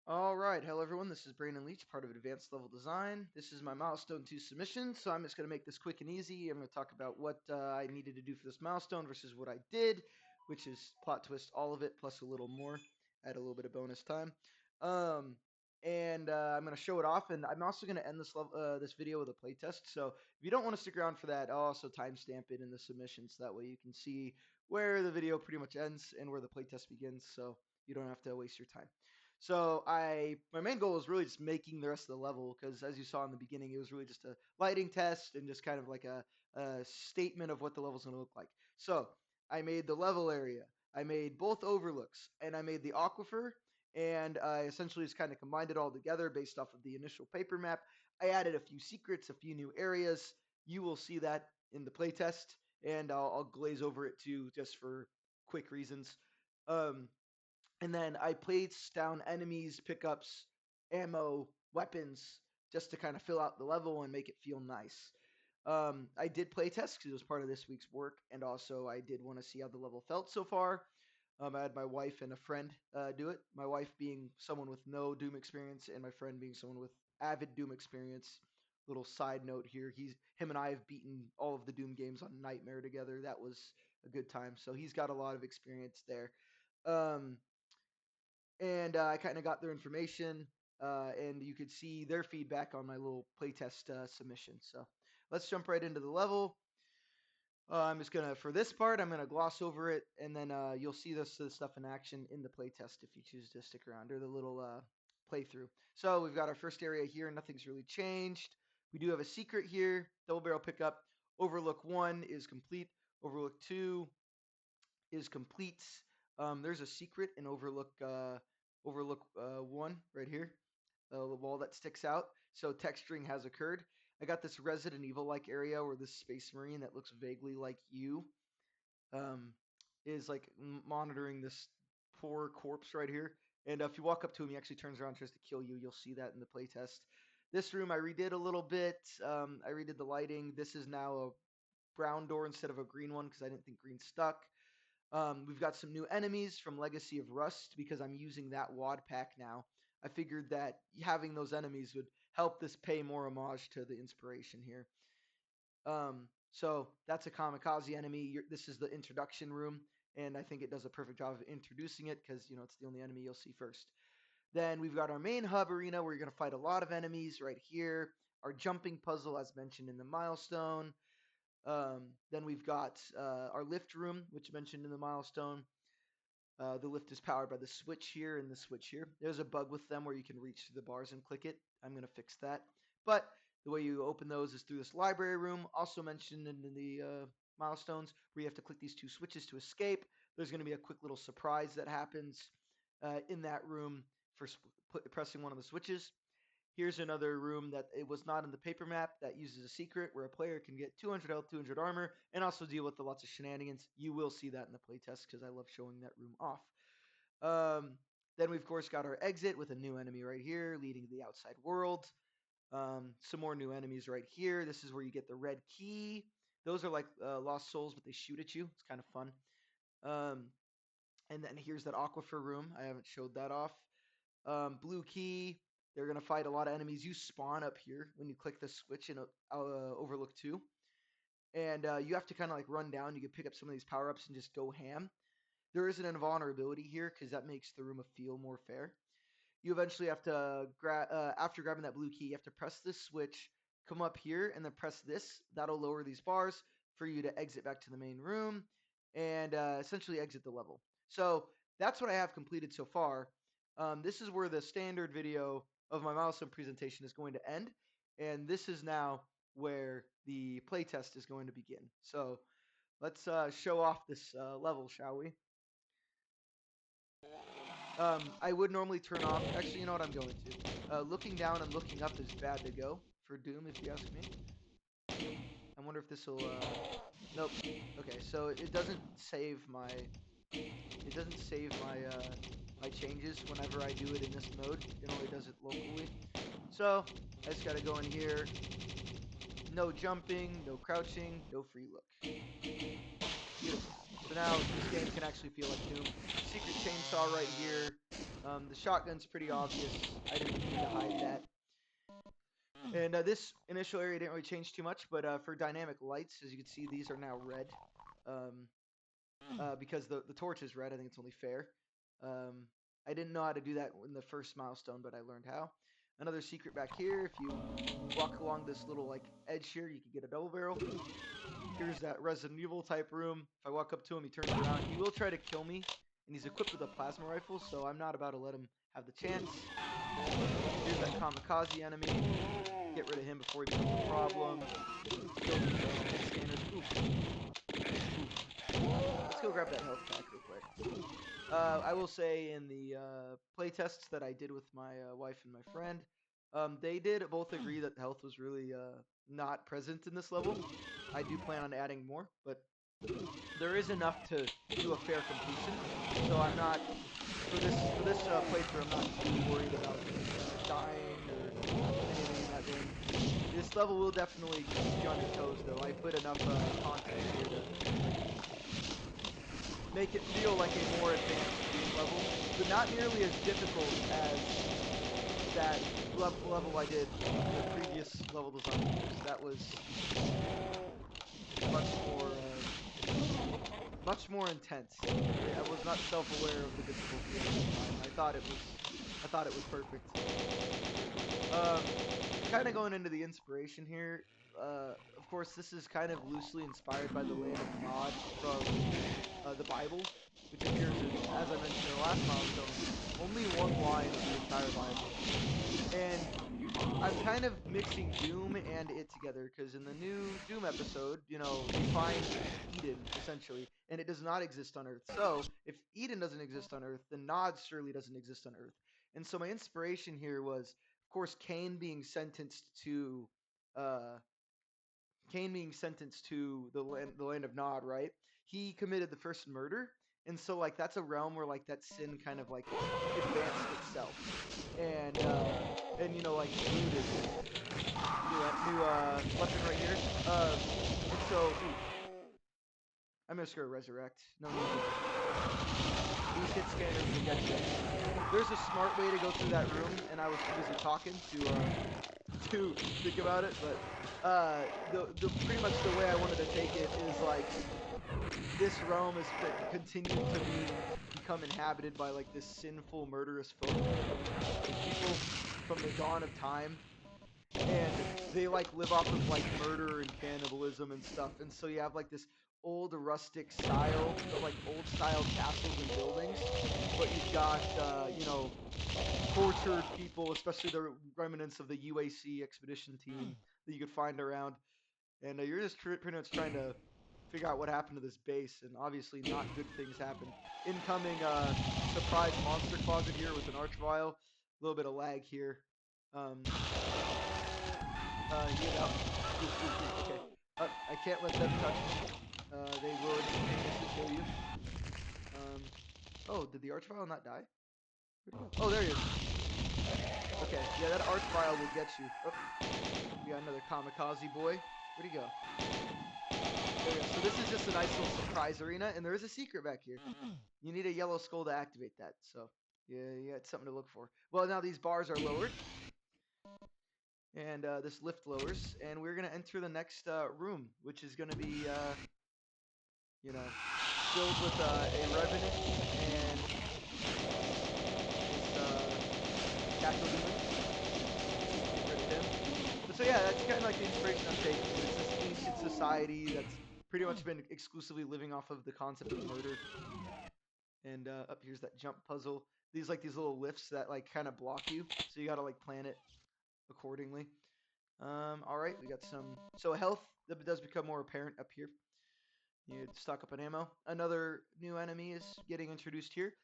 All right, hello everyone. This is Brandon Leach, part of Advanced Level Design. This is my Milestone 2 submission, so I'm just going to make this quick and easy. I'm going to talk about what I needed to do for this milestone versus what I did, which is plot twist all of it plus a little more. Add a little bit of bonus time. Um, I'm going to show it off, and I'm also going to end this video with a playtest. So if you don't want to stick around for that, I'll also timestamp it in the submission so that way you can see where the video pretty much ends and where the playtest begins, so you don't have to waste your time. So my main goal was really just making the rest of the level because as you saw in the beginning, it was really just a lighting test and just kind of like a statement of what the level's going to look like. So I made the level area, I made both overlooks, and I made the aquifer, and I essentially just kind of combined it all together based off of the initial paper map. I added a few secrets, a few new areas. You will see that in the playtest, and I'll glaze over it too, just for quick reasons. Um, and then I placed down enemies, pickups, ammo, weapons, just to kind of fill out the level and make it feel nice. I did play test because it was part of this week's work, and also I did want to see how the level felt so far. I had my wife and a friend do it. My wife being someone with no Doom experience, and my friend being someone with avid Doom experience. Little side note here: him and I have beaten all of the Doom games on Nightmare together. That was a good time. So he's got a lot of experience there. Um, and I kind of got their information, and you could see their feedback on my little playtest submission. So let's jump right into the level. I'm just gonna, for this part, I'm gonna gloss over it, and then you'll see this stuff in action in the playtest if you choose to stick around, or the little playthrough. So we've got our first area here. Nothing's really changed. We do have a secret here. Double barrel pickup. Overlook 1 is complete. Overlook 2 is complete. There's a secret in Overlook 1 right here, the wall that sticks out. So texturing has occurred. I got this Resident Evil like area where this Space Marine that looks vaguely like you um, is like monitoring this poor corpse right here. And if you walk up to him, he actually turns around and tries to kill you. You'll see that in the playtest. This room I redid a little bit. I redid the lighting. This is now a brown door instead of a green one because I didn't think green stuck. We've got some new enemies from Legacy of Rust because I'm using that WAD pack now. I figured that having those enemies would help this pay more homage to the inspiration here. So that's a kamikaze enemy. This is the introduction room, and I think it does a perfect job of introducing it because it's the only enemy you'll see first. Then we've got our main hub arena where you're going to fight a lot of enemies right here. Our jumping puzzle, as mentioned in the milestone. Then we've got our lift room, which mentioned in the milestone. The lift is powered by the switch here and the switch here. There's a bug with them where you can reach through the bars and click it. I'm going to fix that. But the way you open those is through this library room, also mentioned in the milestones, where you have to click these two switches to escape. There's going to be a quick little surprise that happens in that room for pressing one of the switches. Here's another room that it was not in the paper map that uses a secret where a player can get 200 health, 200 armor, and also deal with lots of shenanigans. You will see that in the playtest because I love showing that room off. Um, then we of course got our exit with a new enemy right here leading to the outside world. Some more new enemies right here. This is where you get the red key. Those are like lost souls, but they shoot at you. It's kind of fun. Um, and then here's that aquifer room. I haven't showed that off. Blue key. They're gonna fight a lot of enemies. You spawn up here when you click the switch in Overlook 2, and you have to kind of like run down. You can pick up some of these power ups and just go ham. There is an invulnerability here because that makes the room feel more fair. You eventually have to after grabbing that blue key, you have to press this switch, come up here, and then press this. That'll lower these bars for you to exit back to the main room and essentially exit the level. So that's what I have completed so far. This is where the standard video of my milestone presentation is going to end, and this is now where the playtest is going to begin. So let's show off this level, shall we? I would normally turn off. Actually, you know what I'm going to. Looking down and looking up is bad to go for Doom, if you ask me. I wonder if this will. Nope. Okay, so it doesn't save my. It doesn't save my changes whenever I do it in this mode. It only does it locally. So I just gotta go in here. No jumping, no crouching, no free look. Beautiful. So now this game can actually feel like Doom. Secret chainsaw right here. The shotgun's pretty obvious. I didn't need to hide that. And this initial area didn't really change too much, but for dynamic lights, as you can see, these are now red. Um, because the torch is red. I think it's only fair. Um, I didn't know how to do that in the first milestone, but I learned how. Another secret back here. If you walk along this little like edge here, you can get a double barrel. Here's that Resident Evil type room. If I walk up to him, he turns around. He will try to kill me, and he's equipped with a plasma rifle, so I'm not about to let him have the chance. Here's that kamikaze enemy. Get rid of him before he becomes a problem. Kill these hit scanners. Oof. Let's go grab that health pack real quick. I will say in the play tests that I did with my wife and my friend, they did both agree that health was really not present in this level. I do plan on adding more, but there is enough to do a fair completion. So I'm not for this playthrough. I'm not too worried about dying or anything in that vein. This level will definitely keep you on your toes, though. I put enough content here to make it feel like a more advanced Doom level, but not nearly as difficult as that level I did the previous level design videos. That was much more intense. I was not self-aware of the difficulty at that time. I thought it was perfect. Um, kind of going into the inspiration here. Of course, this is kind of loosely inspired by the land of Nod from the Bible, which appears, as I mentioned in the last milestone, only one line of the entire Bible. And I'm kind of mixing Doom and it together because in the new Doom episode, you know, we find Eden essentially, and it does not exist on Earth. So if Eden doesn't exist on Earth, then Nod surely doesn't exist on Earth. And so my inspiration here was, of course, uh, Cain being sentenced to the land of Nod, right? He committed the first murder, and so like that's a realm where like that sin kind of like advanced itself, and you know like rooted new weapon right here. And so I'm just gonna resurrect. No need to. These hit scanners will get you. There's a smart way to go through that room, and I was too busy talking to think about it. But the pretty much the way I wanted to take it is like this realm is continued to become inhabited by like this sinful, murderous folk, people from the dawn of time, and they like live off of like murder and cannibalism and stuff. And so you have like this old rustic style, but like old style castles and buildings, but you've got you know tortured people, especially the remnants of the UAC expedition team that you could find around, and you're just pretty much trying to figure out what happened to this base, and obviously not good things happen. Incoming surprise monster closet here with an archvile, a little bit of lag here. You know, okay. I can't let them touch me. They will instantaneously kill you. Oh, did the archvile not die? Where'd he go? Oh, there he is. Okay, yeah, that archvile will get you. Oh, we got another kamikaze boy. Where'd he go? There we go. So this is just a nice little surprise arena, and there is a secret back here. You need a yellow skull to activate that, so yeah, it's something to look for. Well, now these bars are lowered, and this lift lowers, and we're gonna enter the next room, which is gonna be, you know, filled with a revenant and this Cackle Demon. Get rid of him. But so yeah, that's kind of like the inspiration I'm taking. It's this ancient society that's pretty much been exclusively living off of the concept of murder. And up here's that jump puzzle. These little lifts that like kind of block you, so you gotta like plan it accordingly. All right, we got some. So health that does become more apparent up here. You stock up on ammo. Another new enemy is getting introduced here.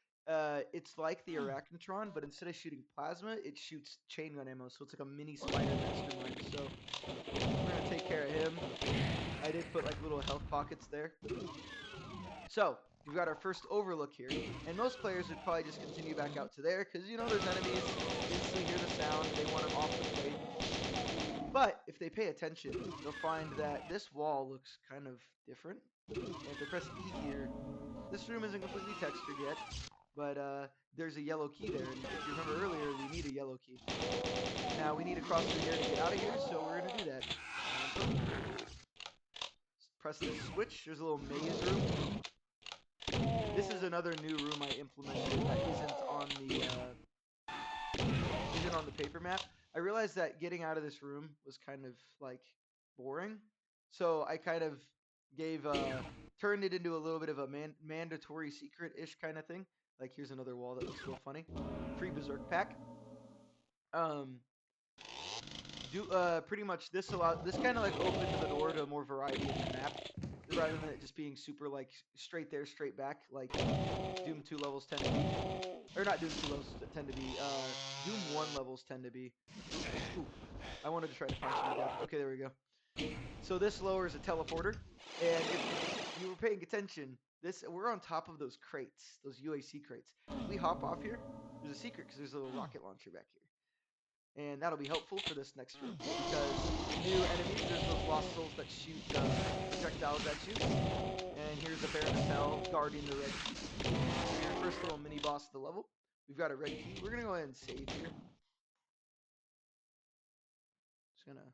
It's like the Arachnotron, but instead of shooting plasma, it shoots chain gun ammo. So it's like a mini spider mastermind. So we're gonna take care of him. I did put like little health pockets there. So we've got our first overlook here, and most players would probably just continue back out to there because you know there's enemies. Instantly hear the sound. They want them off the plate. But if they pay attention, they'll find that this wall looks kind of different. And if they press E here, this room isn't completely textured yet. But there's a yellow key there, and if you remember earlier, we need a yellow key. Now we need to cross through here to get out of here, so we're gonna do that. Press this switch. There's a little maze room. This is another new room I implemented that isn't on the paper map. I realized that getting out of this room was kind of like boring, so I kind of gave turned it into a little bit of a mandatory secret-ish kind of thing. Like here's another wall that looks real funny. Free berserk pack. Um, pretty much this kind of like opened the door to more variety in the map rather than it just being super like straight there, straight back like Doom 2 levels tend to be. Or not Doom 2 levels tend to be. Doom 1 levels tend to be. Ooh. I wanted to try to punch him down. Okay, there we go. So this lowers a teleporter. And if you were paying attention, we're on top of those crates, those UAC crates. If we hop off here, there's a secret because there's a little rocket launcher back here. And that'll be helpful for this next room because new enemies, there's those lost souls that shoot projectiles at you. And here's the Baron of Hell guarding the red key. Your first little mini boss of the level. We've got a red key. We're gonna go ahead and save here. Just gonna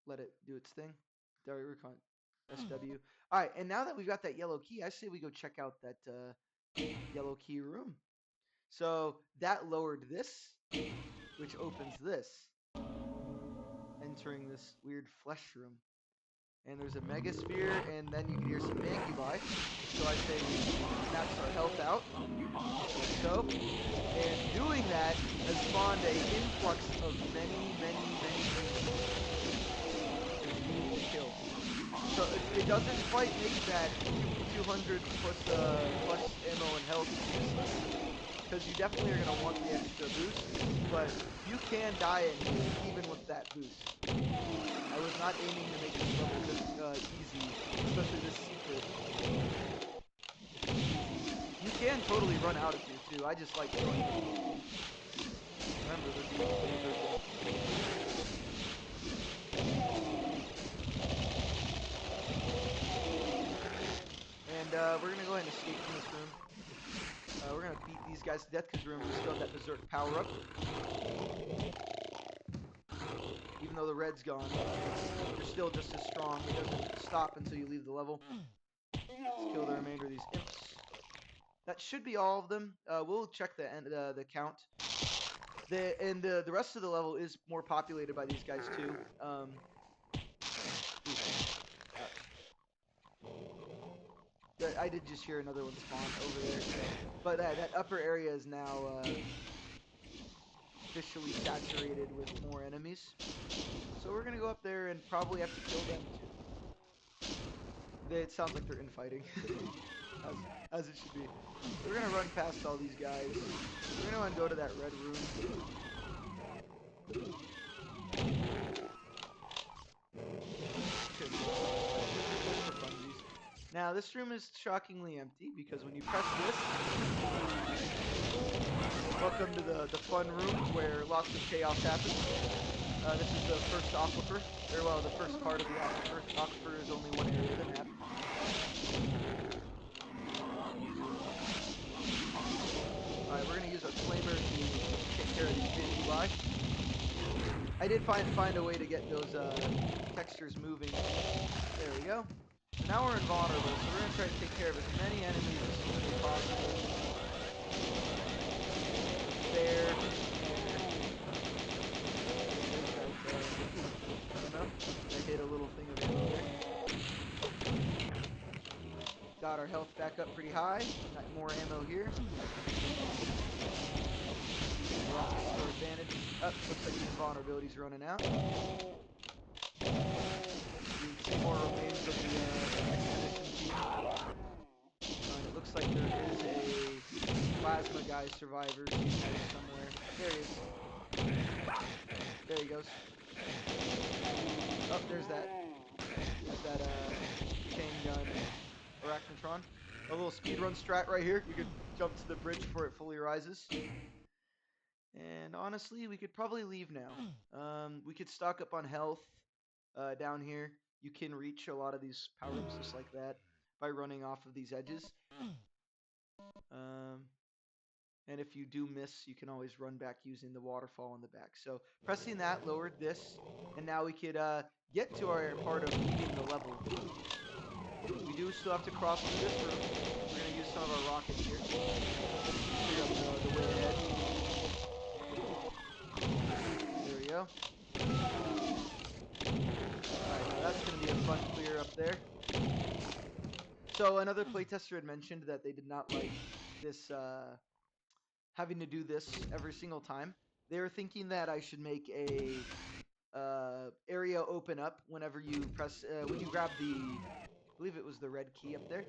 let it do its thing. Recon SW. All right, and now that we've got that yellow key, I say we go check out that yellow key room. So that lowered this, which opens this, entering this weird flesh room. And there's a mega sphere, and then you can hear some mancubi. So I say we max our health out, like so. And doing that has spawned an influx of many to kill. So it doesn't quite make that 200 plus ammo and health useless, because you definitely are going to want the extra boost, but you can die in here even with that boost. I was not aiming to make this level this easy, especially this secret. You can totally run out of here too. I just like killing them. Remember, they're being And we're going to go ahead and escape from this room. We're going to beat these guys to death because remember we still have that berserk power up. Even though the red's gone, you're still just as strong. It doesn't stop until you leave the level. Let's kill the remainder of these imps. That should be all of them. We'll check the count. The rest of the level is more populated by these guys too. I did just hear another one spawn over there. But that upper area is now officially saturated with more enemies. So we're going to go up there and probably have to kill them too. It sounds like they're infighting. as it should be. We're going to run past all these guys. We're going to go to that red room. Now this room is shockingly empty because when you press this, welcome to the fun rooms where lots of chaos happens. This is the first aquifer, or well, the first part of the aquifer. Aquifer is only one area of the map. Alright, we're going to use our flamer to take care of these big UI. I did find a way to get those textures moving. There we go. So now we're invulnerable, so we're going to try to take care of as many enemies as soon as possible. There. I hit a little thing of ammo there. Got our health back up pretty high. Got more ammo here. Rockets for advantage. Looks like the invulnerability's running out. You can see more remains of the expedition team. And it looks like there is a plasma guy survivor somewhere. There he is. There he goes. Oh, there's that. There's that chain gun arachnotron. A little speedrun strat right here. You can jump to the bridge before it fully rises. And honestly, we could probably leave now. We could stock up on health down here. You can reach a lot of these power rooms just like that by running off of these edges. And if you do miss, you can always run back using the waterfall in the back. So pressing that lowered this, and now we could get to our part of leaving the level. We do still have to cross through this room. We're going to use some of our rockets here. Clear up the way ahead. There we go. Alright, now that's going to be a fun clear up there. So another playtester had mentioned that they did not like this, having to do this every single time. They were thinking that I should make a area open up whenever you press, when you grab the, I believe it was the red key up there.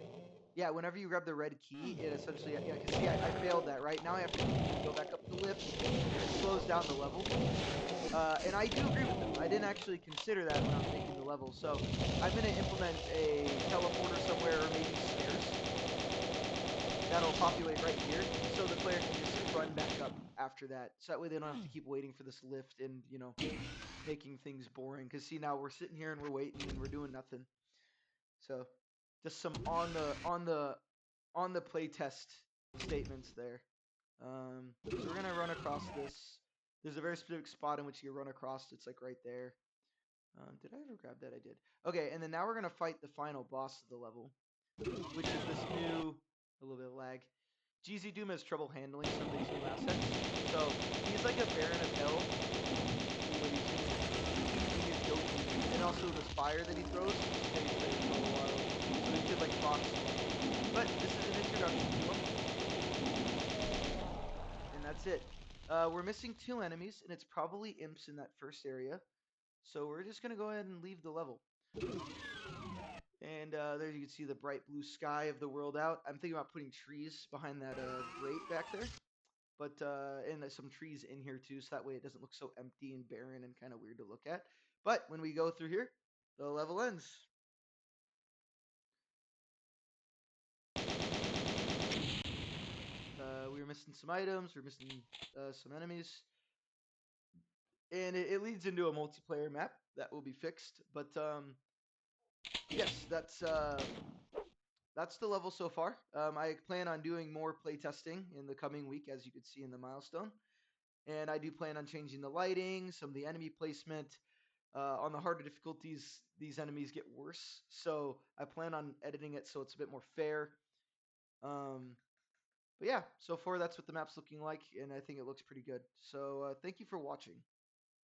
Yeah, whenever you grab the red key, it essentially, yeah, because see, I failed that, right? Now I have to go back up the lift, and it slows down the level. And I do agree with them. I didn't actually consider that when I was making the level. So I'm going to implement a teleporter somewhere, or maybe stairs, that'll populate right here, so the player can just run back up after that. So that way they don't have to keep waiting for this lift and, you know, making things boring. Because see, now we're sitting here and we're waiting and we're doing nothing. So just some on the playtest statements there. So we're gonna run across this. There's a very specific spot in which you run across. It's like right there. Did I ever grab that? I did. Okay, and then now we're gonna fight the final boss of the level, which is this new, a little bit of lag. GZ Doom has trouble handling some of these new assets. So he's like a Baron of Hell, but he's goatee. And also the fire that he throws stays there for a while. So he could like box me. But this is an introduction to him. And that's it. We're missing 2 enemies, and it's probably imps in that first area. So we're just going to go ahead and leave the level. And there you can see the bright blue sky of the world out. I'm thinking about putting trees behind that grate back there. But and some trees in here too, so that way it doesn't look so empty and barren and kind of weird to look at. But when we go through here, the level ends. We were missing some items, we are missing some enemies. And it leads into a multiplayer map that will be fixed. But yes, that's the level so far. I plan on doing more playtesting in the coming week, as you could see in the milestone. And I do plan on changing the lighting, some of the enemy placement. On the harder difficulties, these enemies get worse. So I plan on editing it so it's a bit more fair. But yeah, so far that's what the map's looking like, and I think it looks pretty good. So thank you for watching.